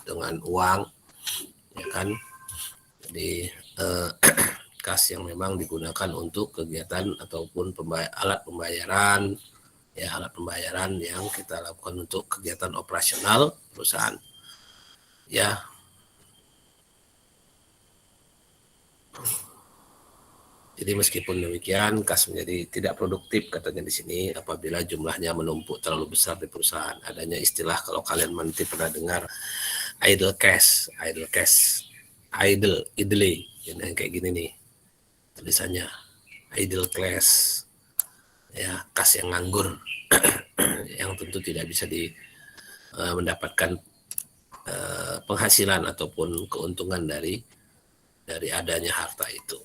dengan uang, ya kan. Jadi kas yang memang digunakan untuk kegiatan ataupun alat pembayaran, ya alat pembayaran yang kita lakukan untuk kegiatan operasional perusahaan. Ya. Jadi meskipun demikian, kas menjadi tidak produktif katanya di sini apabila jumlahnya menumpuk terlalu besar di perusahaan. Adanya istilah, kalau kalian nanti pernah dengar, idle cash, idle, yang kayak gini nih tulisannya, idle cash, ya kas yang nganggur, yang tentu tidak bisa mendapatkan penghasilan ataupun keuntungan dari adanya harta itu.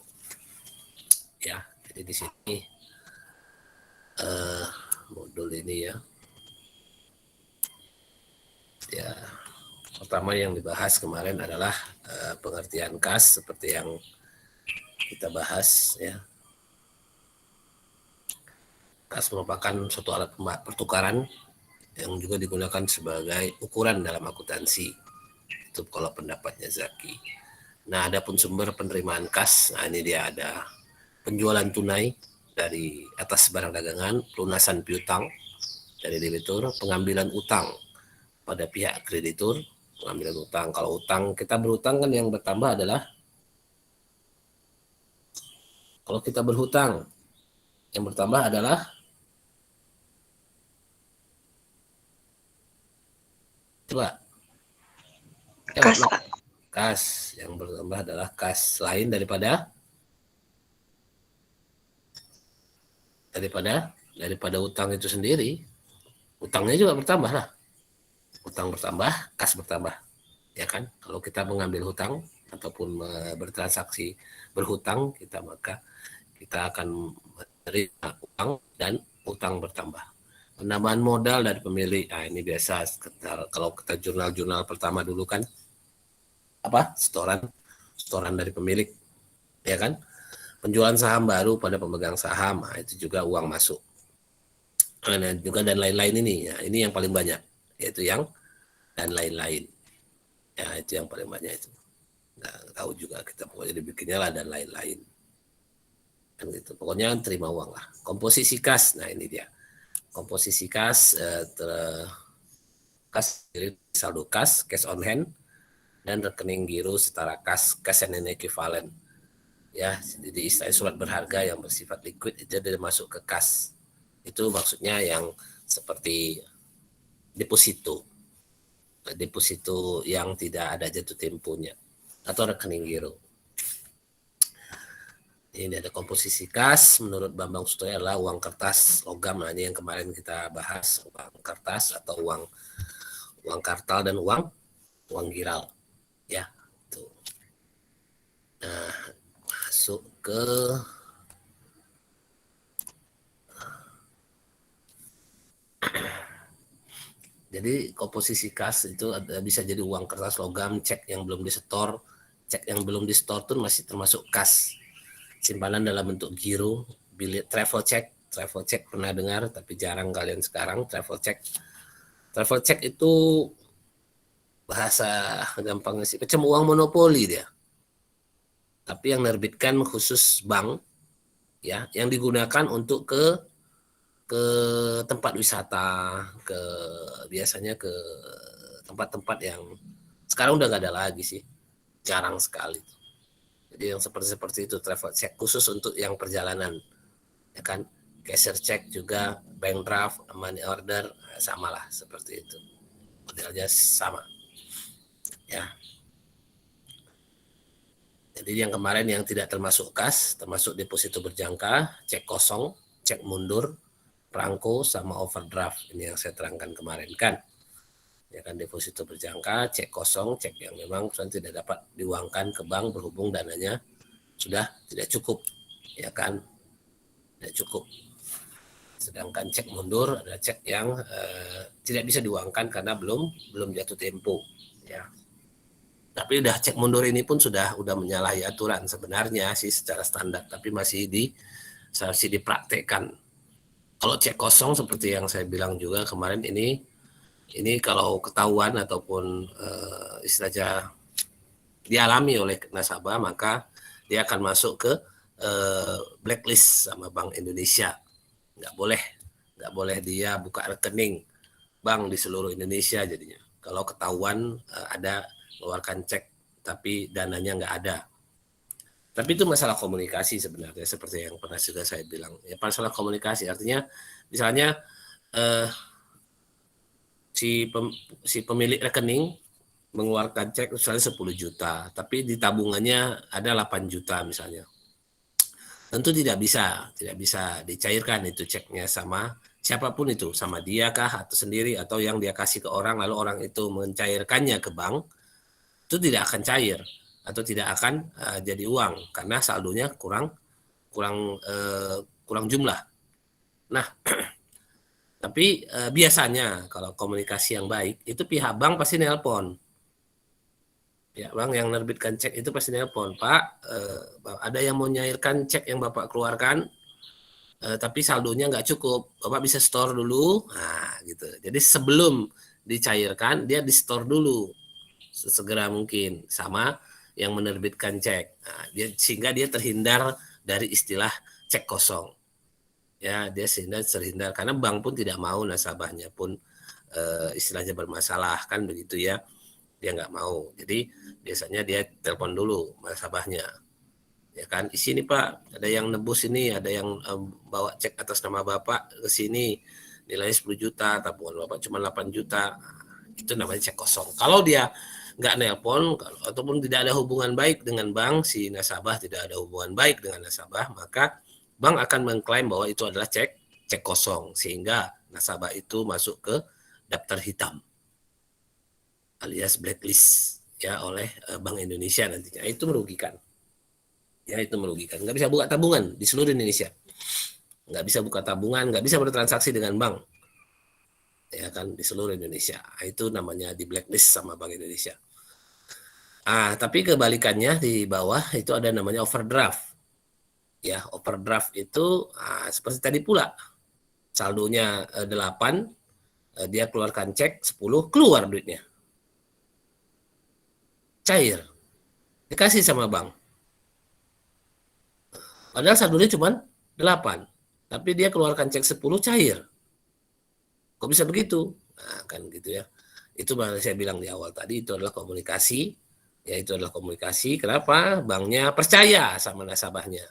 Ya, jadi di sini modul ini ya pertama yang dibahas kemarin adalah pengertian kas seperti yang kita bahas, ya. Kas merupakan suatu alat pertukaran yang juga digunakan sebagai ukuran dalam akuntansi. Itu kalau pendapatnya Zaki. Nah, adapun sumber penerimaan kas, nah ini dia ada penjualan tunai dari atas barang dagangan, pelunasan piutang dari debitur, pengambilan utang pada pihak kreditur, pengambilan utang. Kalau utang, kita berutang kan yang bertambah adalah, kalau kita berhutang, yang bertambah adalah coba. Kas. Yang bertambah adalah kas lain daripada utang itu sendiri. Utangnya juga bertambah lah. Utang bertambah, kas bertambah. Ya kan? Kalau kita mengambil hutang ataupun bertransaksi berhutang, maka kita akan menerima utang dan utang bertambah. Penambahan modal dari pemilik. Nah, ini biasa kalau kita jurnal pertama dulu kan setoran dari pemilik, ya kan. Penjualan saham baru pada pemegang saham, nah, itu juga uang masuk. Nah, juga dan lain-lain ini, ya, ini yang paling banyak, yaitu yang dan lain-lain. Ya, itu yang paling banyak itu. Nggak tahu juga, kita pokoknya dibikinnya lah dan lain-lain. Kan gitu. Pokoknya terima uang lah. Komposisi kas, nah ini dia. Komposisi kas, kas saldo kas, cash on hand, dan rekening giro setara kas, cash and equivalent. Ya, jadi istilah surat berharga yang bersifat liquid itu sudah masuk ke kas. Itu maksudnya yang seperti deposito yang tidak ada jatuh temponya, atau rekening giro. Ini ada komposisi kas menurut Bambang Sutoyo adalah uang kertas logam. Nah, ini yang kemarin kita bahas, uang kertas atau uang kartal dan uang giral, ya. Tuh. Nah, masuk ke jadi komposisi kas itu bisa jadi uang kertas logam, cek yang belum disetor. Cek yang belum disetor itu masih termasuk kas. Simpanan dalam bentuk giro, bilet, travel check pernah dengar tapi jarang kalian sekarang. Travel check itu bahasa gampangnya sih macam uang monopoli dia, tapi yang menerbitkan khusus bank, ya, yang digunakan untuk ke tempat wisata, biasanya ke tempat-tempat yang sekarang udah nggak ada lagi sih, jarang sekali. Jadi yang seperti itu, travel check khusus untuk yang perjalanan, ya kan. Cashier check juga, bank draft, money order, sama lah seperti itu, modelnya sama, ya. Jadi yang kemarin yang tidak termasuk kas, termasuk deposito berjangka, cek kosong, cek mundur, perangko, sama overdraft. Ini yang saya terangkan kemarin kan. Ya kan, deposito berjangka, cek kosong, cek yang memang tidak dapat diuangkan ke bank berhubung dananya sudah tidak cukup, ya kan, tidak cukup. Sedangkan cek mundur adalah cek yang tidak bisa diuangkan karena belum jatuh tempo, ya. Tapi udah cek mundur ini pun sudah menyalahi aturan sebenarnya sih secara standar, tapi masih dipraktekkan. Kalau cek kosong seperti yang saya bilang juga kemarin ini, Ini kalau ketahuan ataupun istilahnya dialami oleh nasabah, maka dia akan masuk ke blacklist sama Bank Indonesia. Nggak boleh dia buka rekening bank di seluruh Indonesia jadinya. Kalau ketahuan ada mengeluarkan cek tapi dananya nggak ada. Tapi itu masalah komunikasi sebenarnya, seperti yang pernah sudah saya bilang. Ya, masalah komunikasi artinya misalnya si pemilik rekening mengeluarkan cek misalnya 10 juta, tapi di tabungannya ada 8 juta misalnya. Tentu tidak bisa dicairkan itu ceknya sama siapapun itu, sama dia kah atau sendiri atau yang dia kasih ke orang lalu orang itu mencairkannya ke bank, itu tidak akan cair atau tidak akan jadi uang karena saldonya kurang jumlah. Nah, tapi biasanya kalau komunikasi yang baik itu pihak bank pasti nelpon. Ya, Bang, yang menerbitkan cek itu pasti nelpon, Pak, ada yang mau nyairkan cek yang Bapak keluarkan, tapi saldonya nggak cukup, Bapak bisa store dulu, nah gitu. Jadi sebelum dicairkan, dia di store dulu, sesegera mungkin, sama yang menerbitkan cek. Nah, sehingga dia terhindar dari istilah cek kosong. Ya, dia terhindar, karena bank pun tidak mau nasabahnya pun istilahnya bermasalah, kan begitu ya. Dia nggak mau. Jadi biasanya dia telepon dulu nasabahnya. Ya kan, di sini Pak, ada yang nebus ini, ada yang bawa cek atas nama Bapak ke sini, nilainya 10 juta, tabungan Bapak cuma 8 juta. Itu namanya cek kosong. Kalau dia nggak nelpon, ataupun tidak ada hubungan baik dengan bank, si nasabah tidak ada hubungan baik dengan nasabah, maka bank akan mengklaim bahwa itu adalah cek kosong, sehingga nasabah itu masuk ke daftar hitam alias blacklist ya oleh Bank Indonesia nantinya. Itu merugikan. Ya, itu merugikan. Nggak bisa buka tabungan di seluruh Indonesia. Nggak bisa buka tabungan, nggak bisa bertransaksi dengan bank. Ya kan, di seluruh Indonesia. Itu namanya di blacklist sama Bank Indonesia. Tapi kebalikannya di bawah itu ada namanya overdraft. Ya, overdraft itu seperti tadi pula. Saldonya 8, dia keluarkan cek 10, keluar duitnya. Cair. Dikasih sama bank. Padahal saldonya cuma 8. Tapi dia keluarkan cek 10 cair. Kok bisa begitu? Nah, kan gitu ya. Itu saya bilang di awal tadi, itu adalah komunikasi. Ya, itu adalah komunikasi. Kenapa? Banknya percaya sama nasabahnya.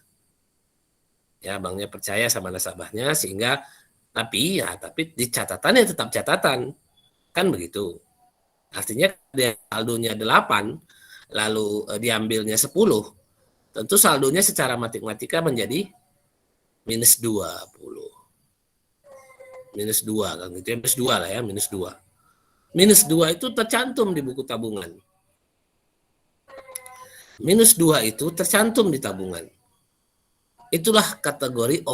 Ya, banknya percaya sama nasabahnya sehingga tapi di catatannya tetap catatan. Kan begitu. Artinya dia saldonya 8 lalu diambilnya 10, tentu saldonya secara matematika menjadi minus 20. Minus 2 kan gitu ya, minus 2 lah ya, minus 2. Minus 2 itu tercantum di buku tabungan. Minus 2 itu tercantum di tabungan. Itulah kategori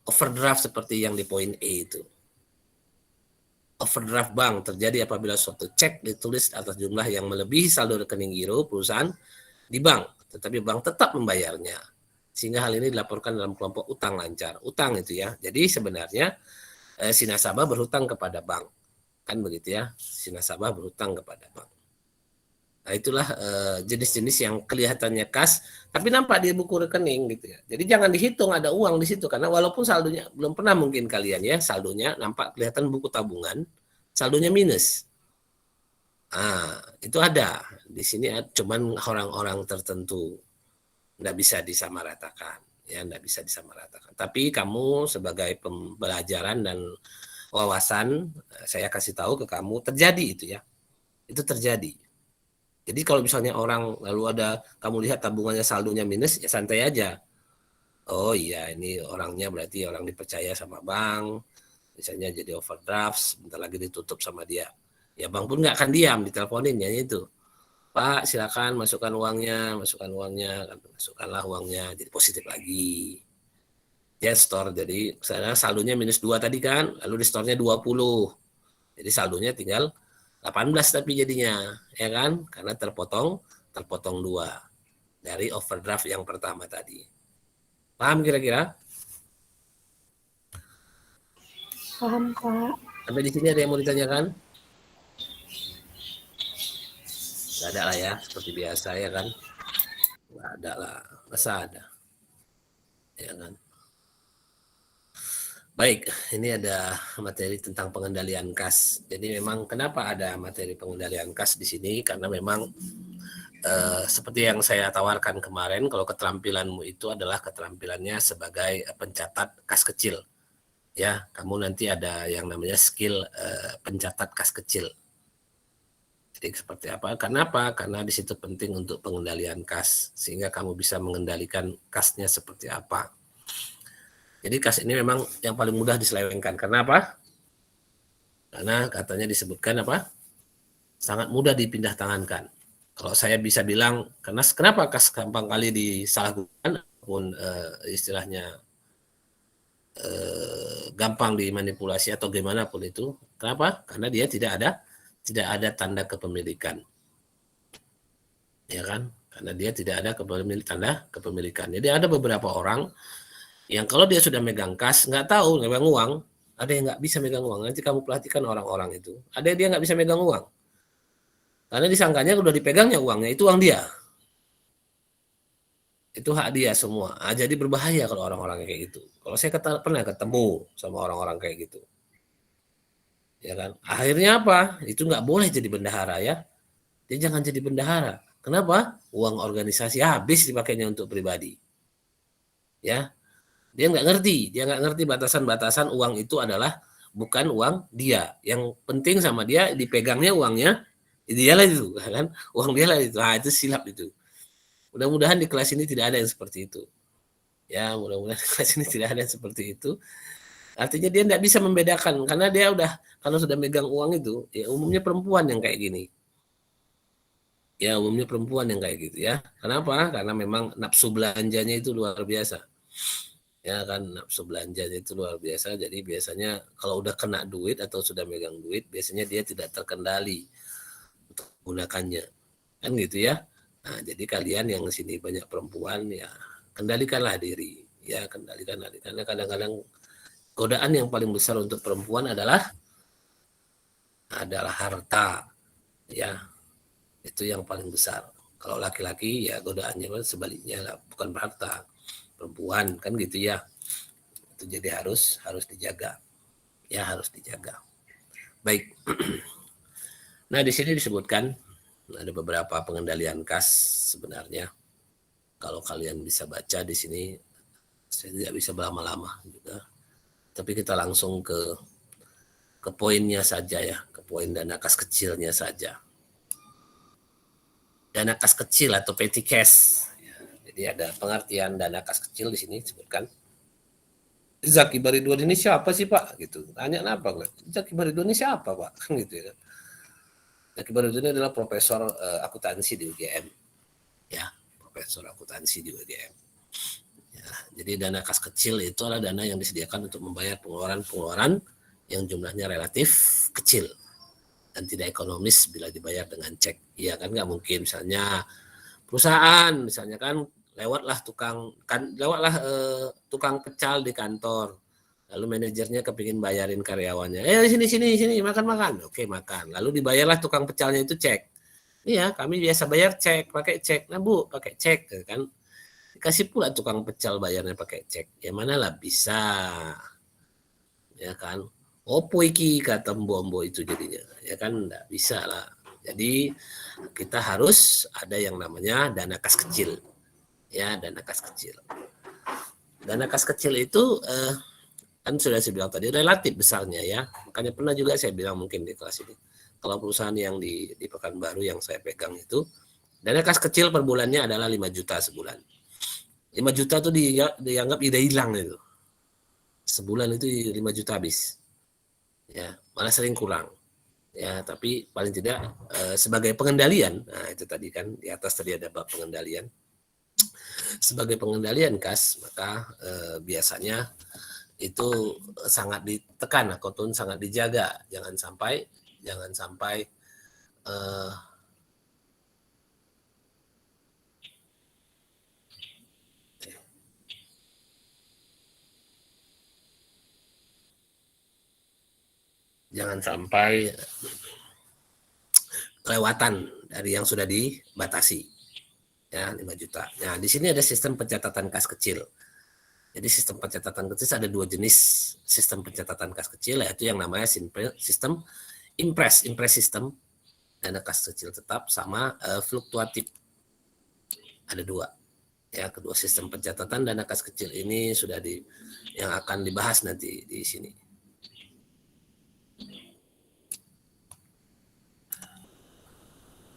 overdraft seperti yang di poin E itu. Overdraft bank terjadi apabila suatu cek ditulis atas jumlah yang melebihi saldo rekening giro perusahaan di bank, tetapi bank tetap membayarnya. Sehingga hal ini dilaporkan dalam kelompok utang lancar. Utang itu ya. Jadi sebenarnya si nasabah berhutang kepada bank. Kan begitu ya. Si nasabah berhutang kepada bank. Nah, itulah jenis-jenis yang kelihatannya kas, tapi nampak di buku rekening gitu ya. Jadi jangan dihitung ada uang di situ, karena walaupun saldonya belum pernah mungkin kalian ya, saldonya nampak kelihatan buku tabungan, saldonya minus. Itu ada. Di sini cuman orang-orang tertentu. Nggak bisa disamaratakan. Ya, nggak bisa disamaratakan. Tapi kamu sebagai pembelajaran dan wawasan, saya kasih tahu ke kamu, terjadi itu ya. Itu terjadi. Jadi kalau misalnya orang lalu kamu lihat tabungannya saldonya minus, ya santai aja. Oh iya, ini orangnya berarti orang dipercaya sama bank, misalnya jadi overdraft, sebentar lagi ditutup sama dia. Ya bank pun nggak akan diam, diteleponin ya itu. Pak, silakan masukkanlah uangnya, masukkanlah uangnya, jadi positif lagi. Dia store, jadi misalnya saldonya minus 2 tadi kan, lalu di store-nya 20. Jadi saldonya tinggal 18 tapi jadinya, ya kan? Karena terpotong 2 dari overdraft yang pertama tadi. Paham kira-kira? Paham, Pak. Sampai di sini ada yang mau ditanyakan? Nggak ada lah ya, seperti biasa ya kan. Nggak ada lah, masa ada, ya kan. Baik, ini ada materi tentang pengendalian kas. Jadi memang kenapa ada materi pengendalian kas di sini? Karena memang seperti yang saya tawarkan kemarin, kalau keterampilanmu itu adalah keterampilannya sebagai pencatat kas kecil. Ya, kamu nanti ada yang namanya skill pencatat kas kecil. Jadi seperti apa? Kenapa? Karena di situ penting untuk pengendalian kas, sehingga kamu bisa mengendalikan kasnya seperti apa. Jadi kas ini memang yang paling mudah diselewengkan. Kenapa? Karena katanya disebutkan apa? Sangat mudah dipindah tangankan. Kalau saya bisa bilang, karena kenapa kas gampang kali disalahgunakan, pun istilahnya gampang dimanipulasi atau gimana pun itu. Kenapa? Karena dia tidak ada tanda kepemilikan, ya kan? Karena dia tidak ada tanda kepemilikan. Jadi ada beberapa orang yang kalau dia sudah megang kas, nggak tahu megang uang, ada yang nggak bisa megang uang. Nanti kamu perhatikan orang-orang itu, ada yang dia nggak bisa megang uang, karena disangkanya udah dipegangnya uangnya, itu uang dia, itu hak dia semua. Jadi berbahaya kalau orang-orang kayak gitu. Kalau saya pernah ketemu sama orang-orang kayak gitu, ya kan. Akhirnya apa? Itu nggak boleh jadi bendahara ya. Dia jangan jadi bendahara. Kenapa? Uang organisasi habis dipakainya untuk pribadi, ya. Dia nggak ngerti batasan-batasan uang itu adalah bukan uang dia. Yang penting sama dia dipegangnya uangnya, dia lah itu, kan? Uang dia lah itu. Nah, itu silap itu. Mudah-mudahan di kelas ini tidak ada yang seperti itu. Ya, mudah-mudahan di kelas ini tidak ada yang seperti itu. Artinya dia tidak bisa membedakan karena dia udah kalau sudah megang uang itu, ya umumnya perempuan yang kayak gini. Ya, umumnya perempuan yang kayak gitu ya. Kenapa? Karena memang nafsu belanjanya itu luar biasa. Ya kan, nafsu belanjanya itu luar biasa. Jadi biasanya kalau udah kena duit atau sudah megang duit, biasanya dia tidak terkendali untuk menggunakannya. Kan gitu ya. Nah, jadi kalian yang di sini banyak perempuan ya, kendalikanlah diri. Ya, kendalikanlah diri. Karena kadang-kadang godaan yang paling besar untuk perempuan adalah harta. Ya, itu yang paling besar. Kalau laki-laki ya godaannya sebaliknya lah, bukan harta. Perempuan kan gitu ya. Itu jadi harus dijaga. Ya, harus dijaga. Baik. Nah, di sini disebutkan ada beberapa pengendalian kas sebenarnya. Kalau kalian bisa baca di sini, saya tidak bisa berlama-lama juga. Tapi kita langsung ke poinnya saja ya, ke poin dana kas kecilnya saja. Dana kas kecil atau petty cash. Ya, jadi ada pengertian dana kas kecil di sini disebutkan. Zaki Baridwan ini siapa sih Pak? Gitu. Tanya apa? Zaki Baridwan ini siapa Pak? Kan gitu ya. Zaki Baridwan ini adalah profesor akuntansi di UGM. Ya, profesor akuntansi di UGM. Ya, jadi dana kas kecil itu adalah dana yang disediakan untuk membayar pengeluaran-pengeluaran yang jumlahnya relatif kecil dan tidak ekonomis bila dibayar dengan cek. Iya kan, nggak mungkin misalnya perusahaan misalnya kan lewatlah tukang pecal di kantor, lalu manajernya kepingin bayarin karyawannya, sini makan, oke makan, lalu dibayarlah tukang pecalnya itu cek. Iya, kami biasa bayar cek, pakai cek. Nah Bu, pakai cek kan, dikasih pula tukang pecal bayarnya pakai cek. Ya mana lah bisa, ya kan. Opo iki kata mbok itu jadinya, ya kan enggak bisa lah. Jadi kita harus ada yang namanya dana kas kecil. Ya, dana kas kecil. Dana kas kecil itu kan sudah saya bilang tadi relatif besarnya ya. Makanya pernah juga saya bilang mungkin di kelas ini. Kalau perusahaan yang di Pekanbaru yang saya pegang itu, dana kas kecil per bulannya adalah 5 juta sebulan. 5 juta itu dianggap ide hilang itu. Sebulan itu 5 juta habis. Ya, malah sering kurang. Ya, tapi paling tidak sebagai pengendalian. Nah, itu tadi kan di atas tadi ada bab pengendalian. Sebagai pengendalian kas, maka biasanya itu sangat ditekan, akutun sangat dijaga, jangan sampai eh, jangan sampai kelewatan dari yang sudah dibatasi. Ya, 5 juta. Nah, di sini ada sistem pencatatan kas kecil. Jadi sistem pencatatan kecil ada 2 jenis sistem pencatatan kas kecil, yaitu yang namanya sistem impress system, dana kas kecil tetap, sama fluktuatif. Ada 2. Ya, kedua sistem pencatatan dana kas kecil ini sudah yang akan dibahas nanti di sini.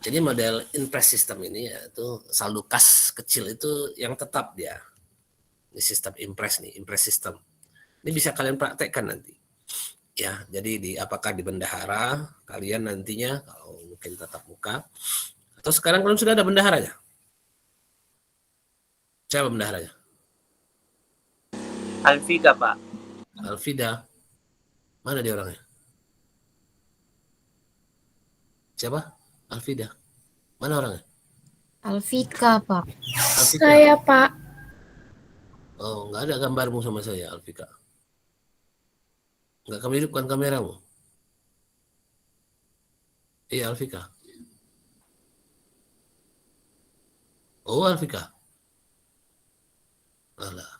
Jadi model impress system ini yaitu saldo kas kecil itu yang tetap dia. Ini sistem impress nih, impress system. Ini bisa kalian praktekkan nanti. Ya, jadi apakah di bendahara kalian nantinya kalau mungkin tatap muka atau sekarang kalian sudah ada bendaharanya? Siapa bendaharanya? Alfida, Pak. Alfida. Mana dia orangnya? Siapa? Alfida. Mana orangnya? Alfika, Pak. Alfika. Saya, Pak. Oh, nggak ada gambarmu sama saya, Alfika. Nggak kamu hidupkan kameramu? Iya, Alfika. Oh, Alfika. Alah.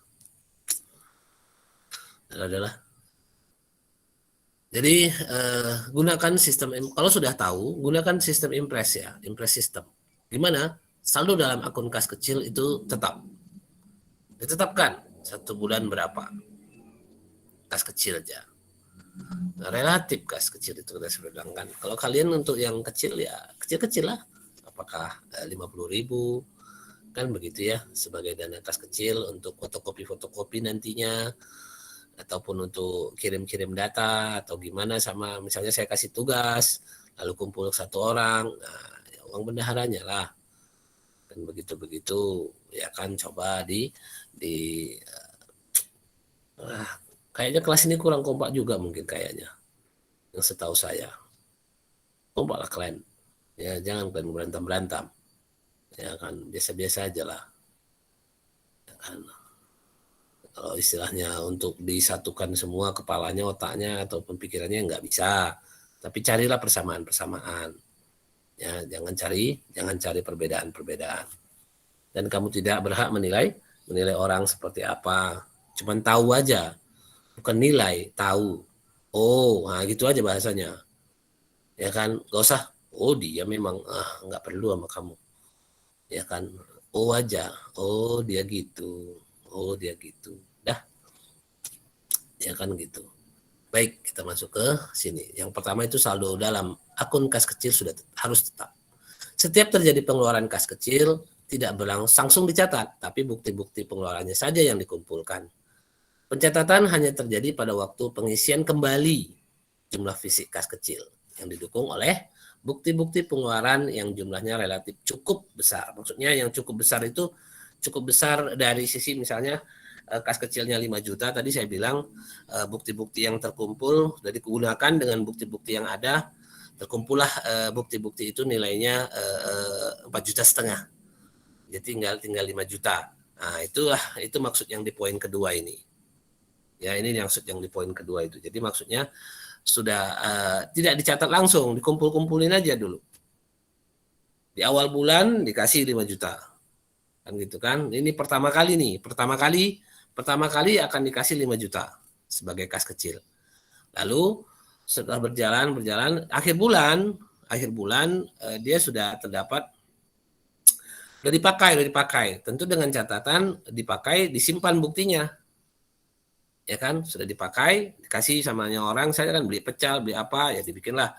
Adalah. Jadi gunakan sistem, kalau sudah tahu, gunakan sistem impress ya, impress system. Gimana? Saldo dalam akun kas kecil itu tetap. Ditetapkan 1 bulan berapa. Kas kecil aja. Nah, relatif kas kecil itu kita sedangkan. Kalau kalian untuk yang kecil ya kecil-kecil lah. Apakah 50.000 kan begitu ya, sebagai dana kas kecil untuk fotokopi nantinya, ataupun untuk kirim-kirim data atau gimana, sama misalnya saya kasih tugas lalu kumpul 1 orang, nah ya uang bendaharanya lah kan, begitu ya kan. Coba kayaknya kelas ini kurang kompak juga mungkin kayaknya, yang setahu saya. Kompak lah kalian ya, jangan kalian berantem ya kan, biasa-biasa aja lah ya kan. Kalau istilahnya untuk disatukan semua kepalanya, otaknya, ataupun pikirannya nggak bisa. Tapi carilah persamaan-persamaan. Ya, jangan cari perbedaan-perbedaan. Dan kamu tidak berhak menilai orang seperti apa. Cuman tahu aja. Bukan nilai, tahu. Oh, nah gitu aja bahasanya. Ya kan, nggak usah. Oh, dia memang nggak perlu sama kamu. Ya kan, oh aja. Oh, dia gitu. Oh, dia gitu. Dah. Ya kan gitu. Baik, kita masuk ke sini. Yang pertama itu saldo dalam akun kas kecil sudah harus tetap. Setiap terjadi pengeluaran kas kecil, tidak berlangsung dicatat, tapi bukti-bukti pengeluarannya saja yang dikumpulkan. Pencatatan hanya terjadi pada waktu pengisian kembali jumlah fisik kas kecil yang didukung oleh bukti-bukti pengeluaran yang jumlahnya relatif cukup besar. Maksudnya yang cukup besar itu cukup besar dari sisi misalnya kas kecilnya 5 juta, tadi saya bilang bukti-bukti yang terkumpul sudah digunakan dengan bukti-bukti yang ada, terkumpullah bukti-bukti itu nilainya 4,5 juta. Jadi tinggal 5 juta. Nah, itu maksud yang di poin kedua ini. Ya, ini maksud yang di poin kedua itu. Jadi maksudnya sudah tidak dicatat langsung, dikumpul-kumpulin aja dulu. Di awal bulan dikasih 5 juta. Kan gitu kan. Ini pertama kali akan dikasih 5 juta sebagai kas kecil. Lalu setelah berjalan akhir bulan dia sudah terdapat, udah dipakai. Tentu dengan catatan disimpan buktinya. Ya kan, sudah dipakai, dikasih sama orang, saya kan beli pecel, beli apa, ya dibikinlah.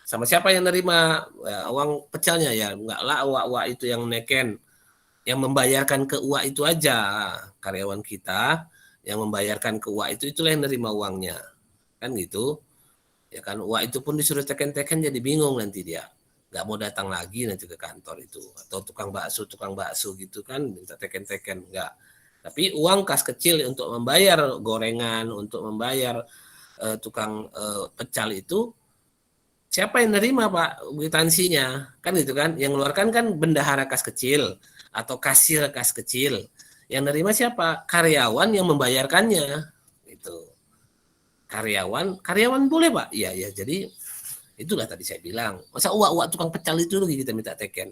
Sama siapa yang nerima uang pecelnya ya, enggak lah uak itu yang neken. Yang membayarkan ke uak itu aja, karyawan kita yang membayarkan ke uak itu, itulah yang nerima uangnya. Kan gitu. Ya kan, uak itu pun disuruh teken-teken jadi bingung nanti dia. Nggak mau datang lagi nanti ke kantor itu. Atau tukang bakso gitu kan, minta teken-teken. Enggak. Tapi uang kas kecil untuk membayar gorengan, untuk membayar tukang pecal itu, siapa yang nerima Pak kwitansinya? Kan gitu kan, yang mengeluarkan kan bendahara kas kecil atau kasir kas kecil. Yang nerima siapa? Karyawan yang membayarkannya. Itu. Karyawan boleh Pak? Iya. Jadi Itulah tadi saya bilang, masa uak-uak tukang pecal itu lagi kita minta teken,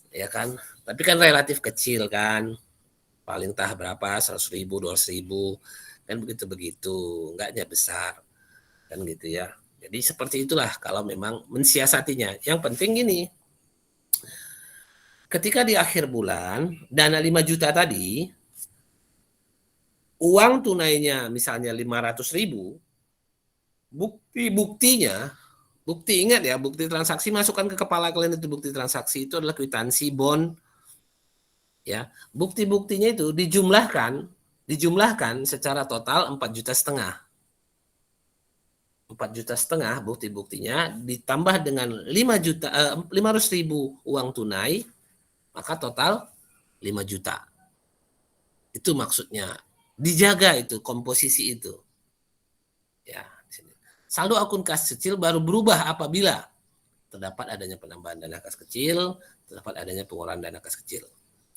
ya kan? Tapi kan relatif kecil kan, paling tah berapa, 100.000, 200.000, kan begitu-begitu, enggaknya besar, kan gitu ya. Jadi seperti itulah kalau memang mensiasatinya. Yang penting gini, ketika di akhir bulan, dana 5 juta tadi, uang tunainya misalnya 500.000, bukti-buktinya, bukti ingat ya, bukti transaksi masukkan ke kepala kalian itu bukti transaksi itu adalah kwitansi, bond, ya. Bukti-buktinya itu dijumlahkan secara total 4,5 juta. 4,5 juta bukti-buktinya ditambah dengan 500.000 uang tunai, maka total 5 juta. Itu maksudnya. Dijaga itu komposisi itu. Ya, saldo akun kas kecil baru berubah apabila terdapat adanya penambahan dana kas kecil, terdapat adanya pengeluaran dana kas kecil.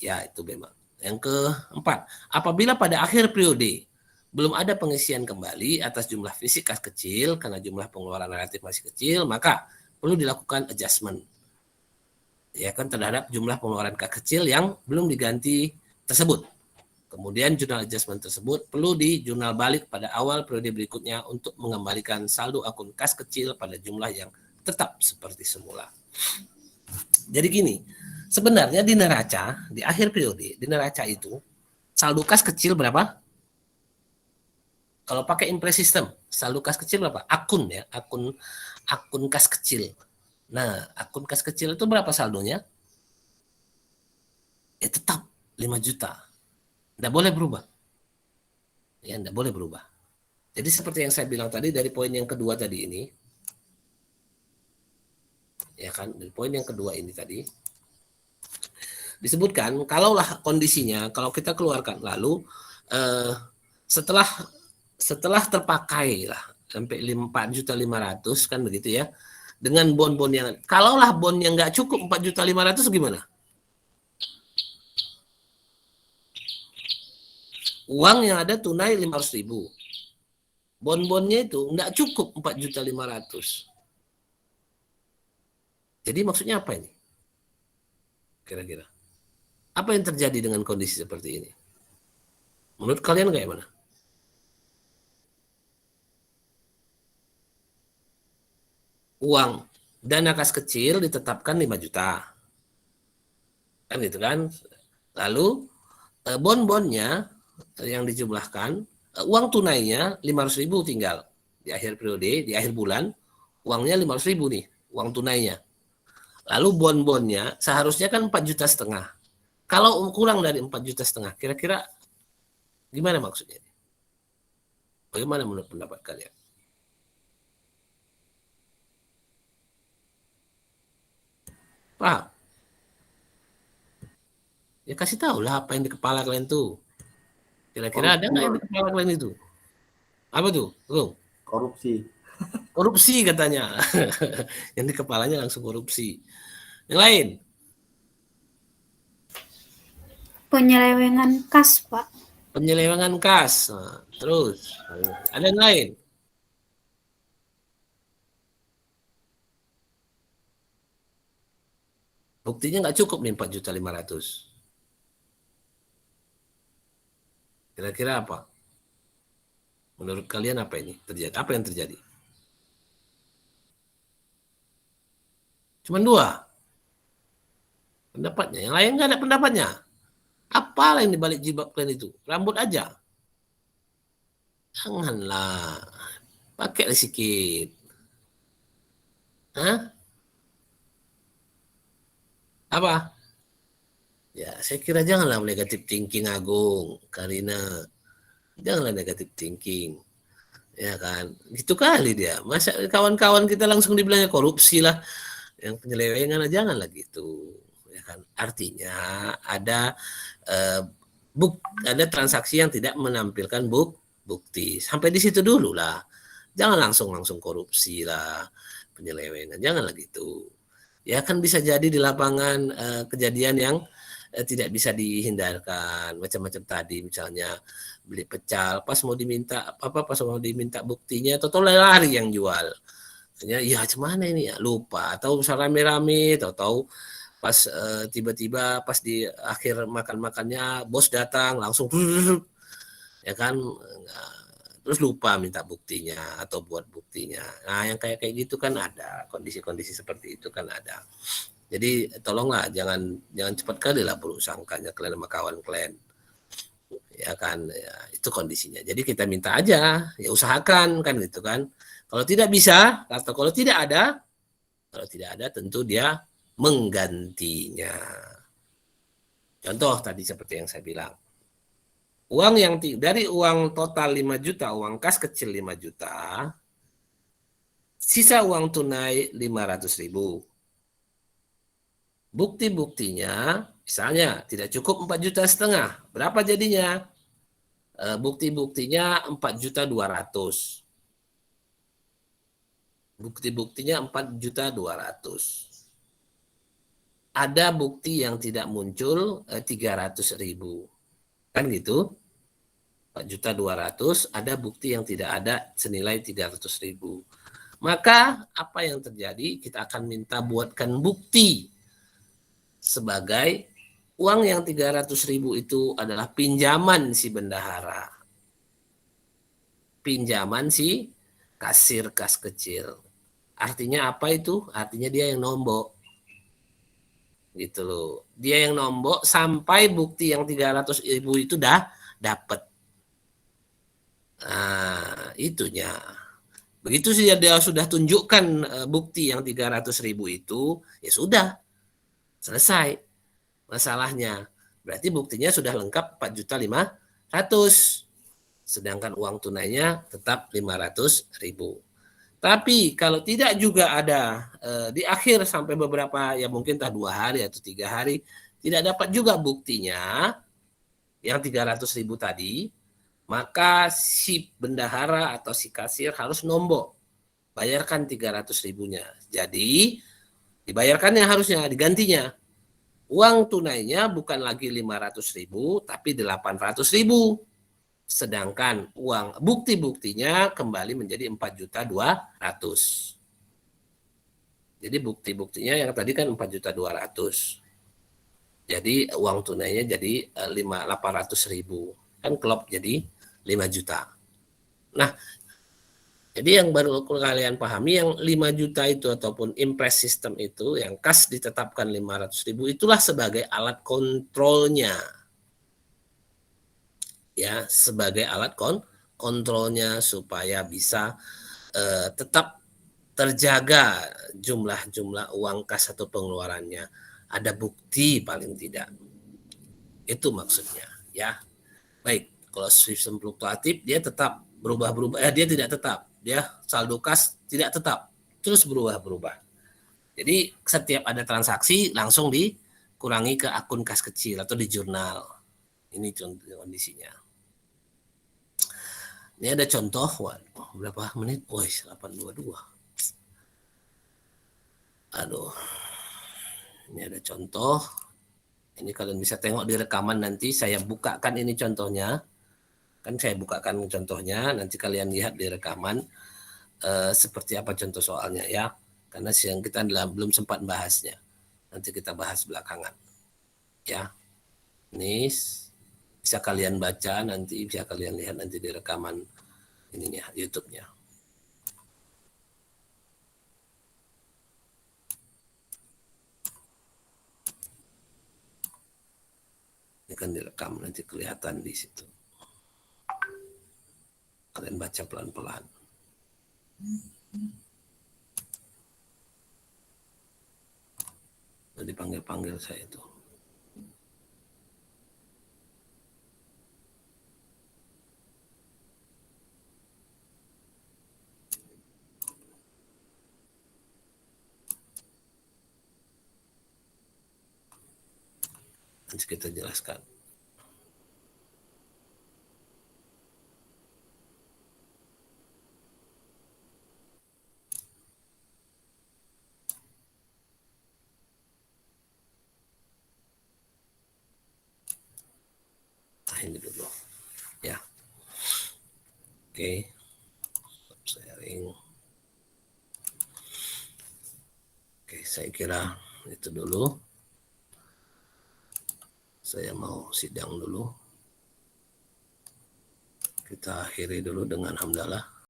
Ya, itu memang. Yang keempat, apabila pada akhir periode belum ada pengisian kembali atas jumlah fisik kas kecil karena jumlah pengeluaran relatif masih kecil, maka perlu dilakukan adjustment. Ya kan, terhadap jumlah pengeluaran kas kecil yang belum diganti tersebut. Kemudian jurnal adjustment tersebut perlu di jurnal balik pada awal periode berikutnya untuk mengembalikan saldo akun kas kecil pada jumlah yang tetap seperti semula. Jadi gini, sebenarnya di neraca, di akhir periode, di neraca itu, saldo kas kecil berapa? Kalau pakai impress system, saldo kas kecil berapa? Akun ya, akun kas kecil. Nah, akun kas kecil itu berapa saldonya? Ya tetap 5 juta. Tidak boleh berubah. Ya, tidak boleh berubah. Jadi seperti yang saya bilang tadi dari poin yang kedua tadi ini, ya kan, dari poin yang kedua ini tadi, disebutkan kalaulah kondisinya, kalau kita keluarkan lalu setelah terpakai lah sampai 4,5 juta kan begitu ya, dengan bond-bond yang, kalaulah bond yang nggak cukup 4,5 juta gimana? Uang yang ada tunai 500.000. Bon-bonnya itu nggak cukup 4,5 juta. Jadi maksudnya apa ini? Kira-kira. Apa yang terjadi dengan kondisi seperti ini? Menurut kalian kayak mana? Uang dana kas kecil ditetapkan 5 juta. Kan gitu kan? Lalu bon-bonnya yang dijumlahkan, uang tunainya 500.000 tinggal di akhir periode, di akhir bulan, uangnya 500.000 nih, uang tunainya. Lalu bon-bonnya seharusnya kan 4,5 juta. Kalau kurang dari 4,5 juta, kira-kira gimana maksudnya? Bagaimana menurut pendapat kalian? Paham? Ya kasih tahu lah apa yang di kepala kalian tuh. Kira-kira ada nggak yang di kepala kalian itu? Apa tuh? Tuh. Korupsi. Korupsi katanya. Yang di kepalanya langsung korupsi. Yang lain? Penyelewengan kas, Pak. Penyelewengan kas. Nah, terus ada yang lain? Buktinya nggak cukup nih 4,5 juta. Kira-kira apa? Menurut kalian apa ini terjadi? Apa yang terjadi? Cuma 2 pendapatnya. Yang lain nggak ada pendapatnya. Apa yang dibalik jilbab kalian itu? Rambut aja. Janganlah. Pakai sedikit. Hah? Apa? Ya, saya kira janganlah negatif thinking, Agung, Karina. Janganlah negatif thinking. Ya kan? Gitu kali dia. Masa kawan-kawan kita langsung dibilangnya korupsi lah. Yang penyelewengan, janganlah gitu. Ya kan? Artinya ada ada transaksi yang tidak menampilkan bukti. Sampai di situ dulu lah. Jangan langsung korupsi lah, penyelewengan. Janganlah gitu. Ya kan bisa jadi di lapangan kejadian yang tidak bisa dihindarkan, macam-macam tadi misalnya beli pecal pas mau diminta buktinya atau lari yang jual Ya gimana ini ya, lupa. Atau misalnya rame-rame, tahu-tahu pas tiba-tiba pas di akhir makan-makannya bos datang langsung ya kan, terus lupa minta buktinya atau buat buktinya. Nah, yang kayak kayak gitu kan ada, kondisi-kondisi seperti itu kan ada. Jadi tolonglah jangan jangan cepat kali lah berusaha kalian sama kawan kalian. Ya kan, ya, itu kondisinya. Jadi kita minta aja, ya usahakan kan gitu kan. Kalau tidak bisa atau kalau tidak ada tentu dia menggantinya. Contoh tadi seperti yang saya bilang. Uang yang dari uang total 5 juta, uang kas kecil 5 juta, sisa uang tunai 500.000. Bukti-buktinya, misalnya tidak cukup 4,5 juta. Berapa jadinya? Bukti-buktinya 4,2 juta. Bukti-buktinya 4,2 juta. Ada bukti yang tidak muncul 300.000. Kan gitu? 4,2 juta, ada bukti yang tidak ada senilai 300.000. Maka apa yang terjadi? Kita akan minta buatkan bukti sebagai uang yang 300.000 itu adalah pinjaman si bendahara. Pinjaman si kasir kas kecil. Artinya apa itu? Artinya dia yang nombok. Gitu loh. Dia yang nombok sampai bukti yang 300.000 itu dah dapat. Nah, itunya. Begitu dia sudah tunjukkan bukti yang 300.000 itu, ya sudah, selesai masalahnya. Berarti buktinya sudah lengkap 4,5 juta. Sedangkan uang tunainya tetap 500.000. Tapi kalau tidak juga ada di akhir sampai beberapa, ya mungkin 2 hari atau 3 hari, tidak dapat juga buktinya yang 300.000 tadi, maka si bendahara atau si kasir harus nombok, bayarkan 300.000-nya. Jadi dibayarkannya harusnya digantinya. Uang tunainya bukan lagi 500.000 tapi 800.000. Sedangkan uang bukti-buktinya kembali menjadi 4,2 juta. Jadi bukti-buktinya yang tadi kan 4,2 juta. Jadi uang tunainya jadi 800.000. Kan klop jadi 5 juta. Nah, jadi yang baru kalian pahami, yang 5 juta itu ataupun impress system itu, yang kas ditetapkan 500.000, itulah sebagai alat kontrolnya. Ya, sebagai alat kontrolnya supaya bisa tetap terjaga jumlah-jumlah uang kas atau pengeluarannya. Ada bukti paling tidak. Itu maksudnya, ya. Baik, kalau sistem fluktuatif dia tetap berubah-berubah, dia tidak tetap. Dia saldo kas tidak tetap, terus berubah-berubah. Jadi setiap ada transaksi langsung dikurangi ke akun kas kecil atau di jurnal. Ini contoh kondisinya. Ini ada contoh, waduh, berapa menit? Wah, 8:22. Aduh, ini ada contoh. Ini kalian bisa tengok di rekaman nanti. Saya bukakan ini contohnya. Kan saya bukakan contohnya. Nanti kalian lihat di rekaman seperti apa contoh soalnya ya. Karena siang kita belum sempat bahasnya. Nanti kita bahas belakangan. Ya, ini bisa kalian baca nanti, bisa kalian lihat nanti di rekaman ininya, YouTube-nya. Ini kan direkam, nanti kelihatan di situ. Kalian baca pelan-pelan. Dipanggil-panggil saya itu. Nanti kita jelaskan. Nah, ini dulu. Ya. Oke. Sharing. saya kira itu dulu. Saya mau sidang dulu. Kita akhiri dulu dengan hamdalah.